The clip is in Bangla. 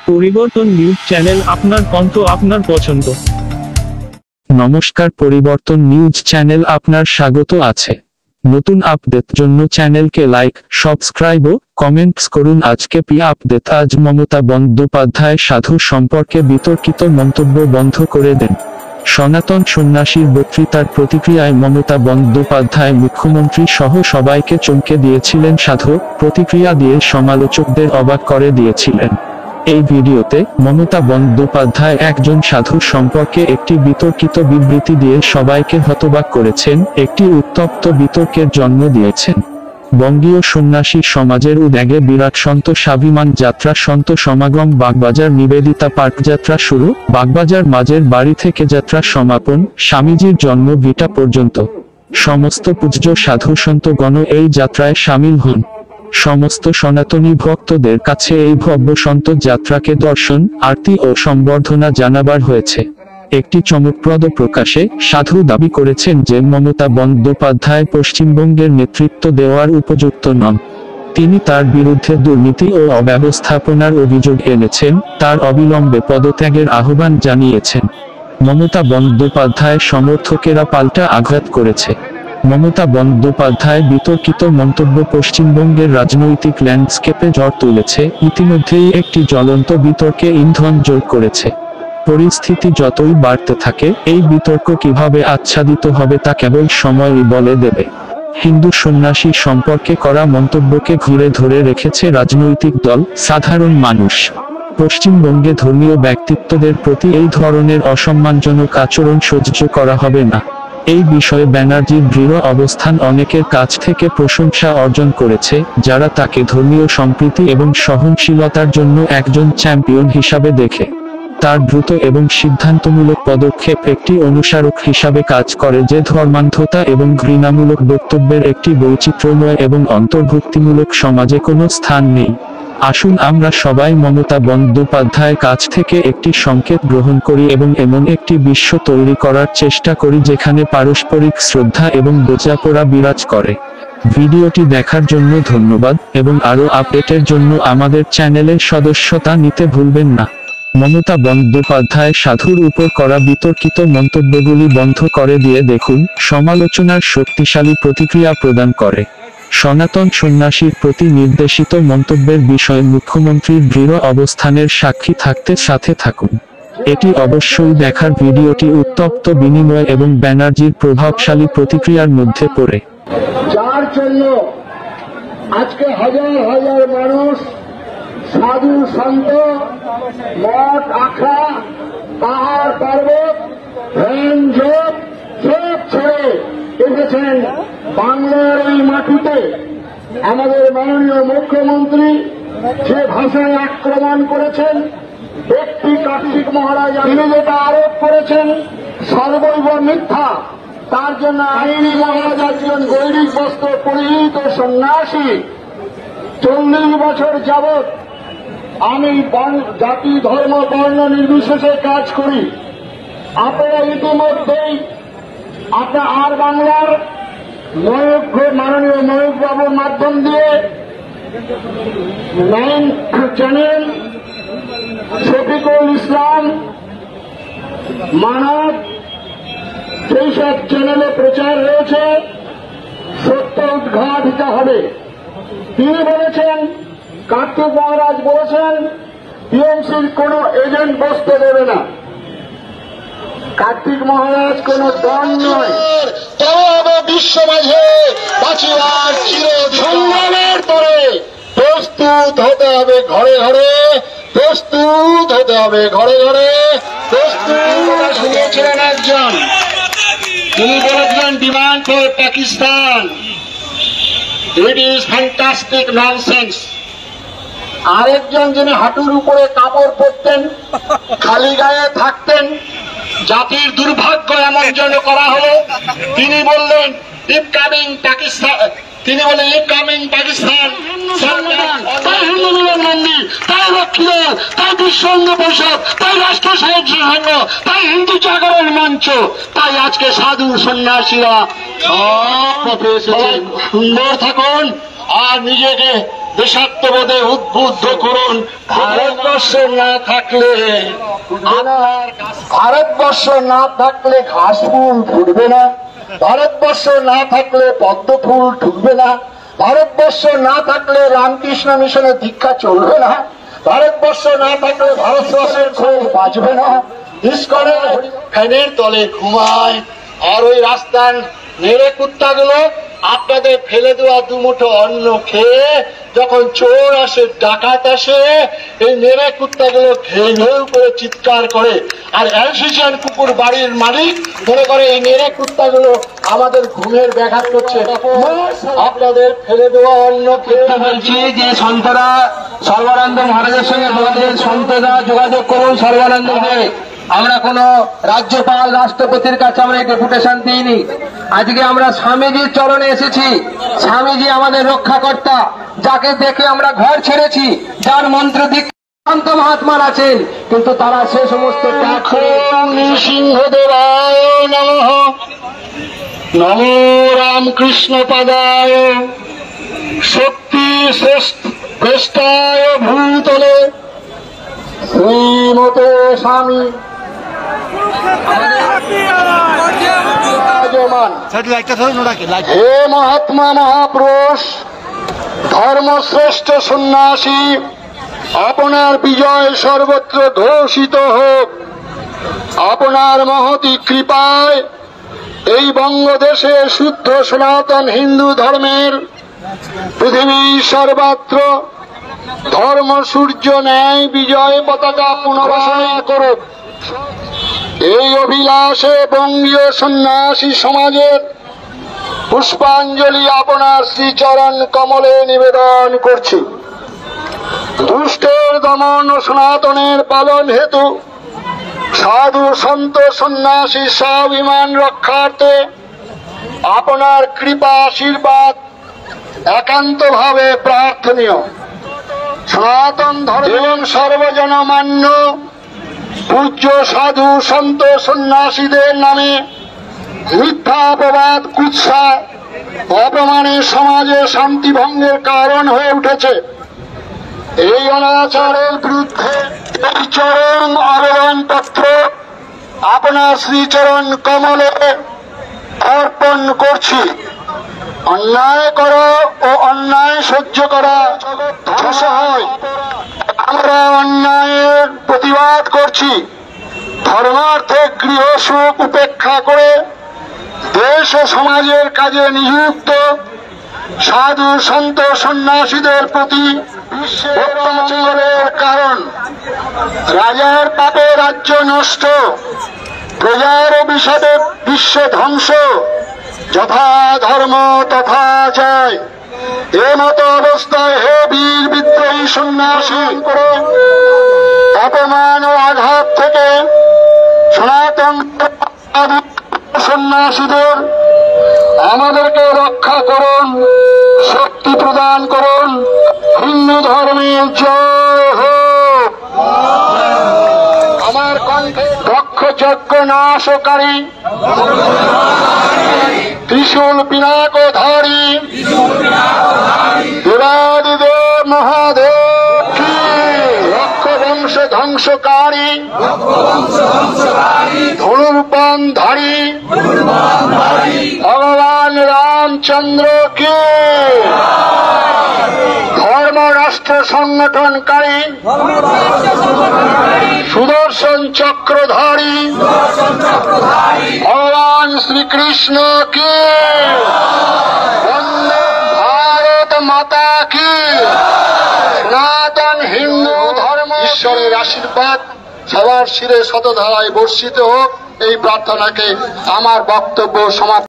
পরিবর্তন নিউজ চ্যানেল, আপনার কণ্ঠ, আপনার পছন্দ। নমস্কার, পরিবর্তন নিউজ চ্যানেল আপনার স্বাগত আছে। নতুন আপডেট জন্য চ্যানেলকে লাইক, সাবস্ক্রাইব ও কমেন্টস করুন। আজকে আপডেট। আজ মমতা বন্দ্যোপাধ্যায় সাধু সম্পর্কে বিতর্কিত মন্তব্য বন্ধ করে দেন। সনাতন সন্ন্যাসীর বক্তৃতার প্রতিক্রিয়ায় মমতা বন্দ্যোপাধ্যায় মুখ্যমন্ত্রী সহ সবাইকে চমকে দিয়েছিলেন। সাধু প্রতিক্রিয়া দিয়ে সমালোচকদের অবাক করে দিয়েছিলেন। এই ভিডিওতে মমতা বন্দ্যোপাধ্যায় একজন সাধুর সম্পর্কে একটি বিতর্কিত বিবৃতি দিয়ে সবাইকে হতবাক করেছেন, একটি উত্তপ্ত বিতর্কের জন্ম দিয়েছেন। বঙ্গীয় সন্ন্যাসী সমাজের উদ্যোগে বিরাট সন্ত স্বাভিমান যাত্রা, সন্ত সমাগম, বাগবাজার নিবেদিতা পার্ক যাত্রা শুরু, বাগবাজার মাঝের বাড়ি থেকে যাত্রা সমাপন, স্বামীজির জন্ম ভিটা পর্যন্ত সমস্ত পূজ্য সাধু সন্তগণ এই যাত্রায় সামিল হন। সমস্ত সনাতনী ভক্তদের কাছে এই ভব্য সন্ত যাত্রাকে দর্শন, আরতি ও সম্বর্ধনা জানাবার হয়েছে। একটি চমকপ্রদ প্রকাশে সাধু দাবি করেছেন যে মমতা বন্দ্যোপাধ্যায় পশ্চিমবঙ্গের নেতৃত্ব দেওয়ার উপযুক্ত নন। তিনি তার বিরুদ্ধে দুর্নীতি ও অব্যবস্থাপনার অভিযোগ এনেছেন, তার অবিলম্বে পদত্যাগের আহ্বান জানিয়েছেন। মমতা বন্দ্যোপাধ্যায় সমর্থকেরা পাল্টা আঘাত করেছে। মমতা বন্দ্যোপাধ্যায় বিতর্কিত মন্তব্য পশ্চিমবঙ্গের রাজনৈতিক ল্যান্ডস্কেপে ঝড় তুলেছে, ইতিমধ্যেই একটি জ্বলন্ত বিতর্কে ইন্ধন যোগ করেছে। পরিস্থিতি যতই বাড়তে থাকে, এই বিতর্ক কিভাবে আচ্ছাদিত হবে তা কেবল সময়ই বলে দেবে। হিন্দু সন্ন্যাসী সম্পর্কে করা মন্তব্যকে ঘিরে ধরে রেখেছে রাজনৈতিক দল, সাধারণ মানুষ। পশ্চিমবঙ্গে ধর্মীয় ব্যক্তিত্বদের প্রতি এই ধরনের অসম্মানজনক আচরণ সহ্য করা হবে না। এই বিষয়ে ব্যানার্জির দৃঢ় অবস্থান অনেকের কাছ থেকে প্রশংসা অর্জন করেছে, যারা তাকে ধর্মীয় সম্প্রীতি এবং সহনশীলতার জন্য একজন চ্যাম্পিয়ন হিসাবে দেখে। তার দ্রুত এবং সিদ্ধান্তমূলক পদক্ষেপ একটি অনুসারক হিসাবে কাজ করে যে ধর্মান্ধতা এবং ঘৃণামূলক বক্তব্যের একটি বৈচিত্র্যময় এবং অন্তর্ভুক্তিমূলক সমাজে কোনো স্থান নেই। আসুন আমরা সবাই মমতা বন্দ্যোপাধ্যায়ের কাছ থেকে একটি সংকেত গ্রহণ করি এবং এমন একটি বিশ্ব তৈরি করার চেষ্টা করি যেখানে পারস্পরিক শ্রদ্ধা এবং বোঝাপড়া বিরাজ করে। ভিডিওটি দেখার জন্য ধন্যবাদ এবং আরও আপডেটের জন্য আমাদের চ্যানেলের সদস্যতা নিতে ভুলবেন না। মমতা বন্দ্যোপাধ্যায় সাধুর উপর করা বিতর্কিত মন্তব্যগুলি বন্ধ করে দিয়ে দেখুন, সমালোচনার শক্তিশালী প্রতিক্রিয়া প্রদান করে। সনাতন সন্ন্যাসীর প্রতি নির্দেশিত মন্তব্যের বিষয়ে মুখ্যমন্ত্রীর দৃঢ় অবস্থানের সাক্ষী থাকতে সাথে থাকুন। এটি অবশ্যই দেখার। ভিডিওটি উত্তপ্ত বিনিময় এবং ব্যানার্জির প্রভাবশালী প্রতিক্রিয়ার মধ্যে পড়ে। যার জন্য আজকে হাজার হাজার মানুষ সাধু সন্ত, মঠ আখড়া, পাহাড় পর্বত, ধ্যান জপ সব ছেড়ে এসেছেন বাংলার এই মাটিতে। আমাদের মাননীয় মুখ্যমন্ত্রী যে ভাষায় আক্রমণ করেছেন, ব্যক্তি কার্তিক মহারাজ তিনি যেটা আরোপ করেছেন সর্বৈব মিথ্যা। তার জন্য আইনি মহারাজ একজন গৈরিক বস্ত্র পরিহিত সন্ন্যাসী। 40 বছর যাবৎ আমি জাতি ধর্ম বর্ণ নির্বিশেষে কাজ করি। আপনারা ইতিমধ্যেই আর বাংলার মাননীয় ময়ূক বাবুর মাধ্যম দিয়ে 9 চ্যানেল, শফিকুল ইসলাম, মানব, সেই সব চ্যানেলে প্রচার হয়েছে। সত্য উদ্ঘাটিত হবে। তিনি বলেছেন, কার্তিক মহারাজ বলেছেন টিএমসির কোন এজেন্ট বসতে দেবে না। কার্তিক মহারাজ কোন দল নয়। তবে বিশ্ব মাঝে বাঁচিবার চির সংগ্রামের পরে প্রস্তুত হতে হবে ঘরে ঘরে, প্রস্তুত হতে হবে ঘরে ঘরে, প্রস্তুত শুনিয়েছিলেন একজন। তিনি বলেছিলেন demand for Pakistan, it is fantastic nonsense. আরেকজন যিনি হাঁটুর উপরে কাপড় পরতেন, খালি গায়ে থাকতেন, জাতির দুর্ভাগ্য এমন জন্য করা হলো, তিনি বললেন ইনকামিং পাকিস্তান, তিনি বলেন ইনকামিং পাকিস্তান, তাই হিন্দু মিলন মন্দির, তাই লক্ষ্মীর, তাই বিশ্ব হিন্দু পরিষদ, তাই রাষ্ট্র সাহায্য সংঘ, তাই হিন্দু জাগরণ মঞ্চ, তাই আজকে সাধু সন্ন্যাসীরা সব পথে এসেছেন। সুন্দর থাকুন, আর নিজেকে দেশাত্মবোধে উদ্বুদ্ধ করুন। ভারতবর্ষে না থাকলে ভারতবর্ষ না থাকলে ঘাস ফুল ফুটবে না, ভারতবর্ষ না থাকলে পদ্ম ফুল ঢুকবে না, ভারতবর্ষ না থাকলে রামকৃষ্ণ মিশনের দীক্ষা চলবে না, ভারতবর্ষ না থাকলে ভারতবর্ষের খোঁজ বাঁচবে না। ইস্কনের ফ্যানের তলে ঘুমায়, আর ওই রাস্তার নেড়ে কুত্তাগুলো আপনাদের ফেলে দেওয়া দুমুঠো অন্ন খেয়ে যখন চোর আসে, ডাকাত আসে, এই নেড়ে কুত্তাগুলো ঘেউ ঘেউ করে চিৎকার করে। আর অ্যালসেশিয়ান কুকুর বাড়ির মালিক মনে করে এই নেড়ে কুত্তাগুলো আমাদের ঘুমের ব্যাঘাত করছে। আপনাদের ফেলে দেওয়া অন্ন খেয়ে বলছি যে সন্তরা সর্বানন্দ মহারাজের সঙ্গে আমাদের সন্তরা যোগাযোগ করুন। সর্বানন্দকে আমরা কোন রাজ্যপাল রাষ্ট্রপতির কাছে আমরা ডেপুটেশন দিইনি। আজকে আমরা স্বামীজির চরণে এসেছি। স্বামীজি আমাদের রক্ষাকর্তা, যাকে দেখে আমরা ঘর ছেড়েছি, যার মন্ত্র দীক্ষান্ত মহাত্মার আছেন, কিন্তু তারা সে সমস্ত ত্যাগ করে নৃসিংহদেবায় নমঃ, নমো রামকৃষ্ণ পাদায়, শক্তি শ্রেষ্ঠায় ভূতলে, শ্রীমতে স্বামী হে মহাত্মা মহাপুরুষ, ধর্মশ্রেষ্ঠ সন্ন্যাসী, আপনার বিজয় সর্বত্র ঘোষিত হোক। আপনার মহতি কৃপায় এই বঙ্গদেশে শুদ্ধ সনাতন হিন্দু ধর্মের পৃথিবী সর্বত্র ধর্ম সূর্য ন্যায় বিজয় পতাকা পুনর্বাসনা করুক। এই অভিলাষে বঙ্গীয় সন্ন্যাসী সমাজের পুষ্পাঞ্জলি আপনার শ্রীচরণ কমলে নিবেদন করছি। দুষ্টের দমন ও সনাতনের পালন হেতু সাধু সন্ত সন্ন্যাসী স্বাভিমান রক্ষার্থে আপনার কৃপা আশীর্বাদ একান্তভাবে প্রার্থনীয়। সনাতন ধর্ম সর্বজনমান্য পূজ্য সাধু সন্ত সন্ন্যাসীদের নামে মিথ্যা অপবাদ কুৎসা অপমানে সমাজে শান্তি ভঙ্গের কারণ হয়ে উঠেছে। এই অনাচারের বিরুদ্ধে এই চরম আবেদনপত্র আপনার শ্রীচরণ কমলে অর্পণ করছি। অন্যায় করো ও অন্যায় সহ্য করা ধ্বংস হয়। আমরা অন্যায়ের প্রতিবাদ করছি। ধর্মার্থে গৃহ সুখ উপেক্ষা করে দেশ ও সমাজের কাজে নিযুক্ত সাধু সন্ত সন্ন্যাসীদের প্রতি অত্যাচারের কারণ রাজার পাপে রাজ্য নষ্ট, প্রজার অভিশাপে বিশ্ব ধ্বংস, যথা ধর্ম তথা জয়। এমতো অবস্থায় হে বীর বিদ্রোহী সন্ন্যাসী করে অপমান ও আঘাত থেকে সনাতন সন্ন্যাসীদের আমাদেরকে রক্ষা করুন, শক্তি প্রদান করুন। হিন্দু ধর্মের জয় হোক। আমার কণ্ঠে দক্ষ যজ্ঞ নাশকারী, ত্রিশূল পিনাকধারী দেবাদিদেব মহাদেব কি, রক্ষ বংশ ধ্বংসকারী ধনুর্বাণধারী ভগবান রামচন্দ্র কি, ধর্ম রাষ্ট্র সংগঠনকারী সুদর্শন চক্রধারী ভগবান শ্রীকৃষ্ণ কি, বন্দে ভারত মাতা কি। সনাতন হিন্দু ধর্ম ঈশ্বরের আশীর্বাদ সবার শিরে শতধারায় বর্ষিত হোক, এই প্রার্থনাকে আমার বক্তব্য সমাপ্ত।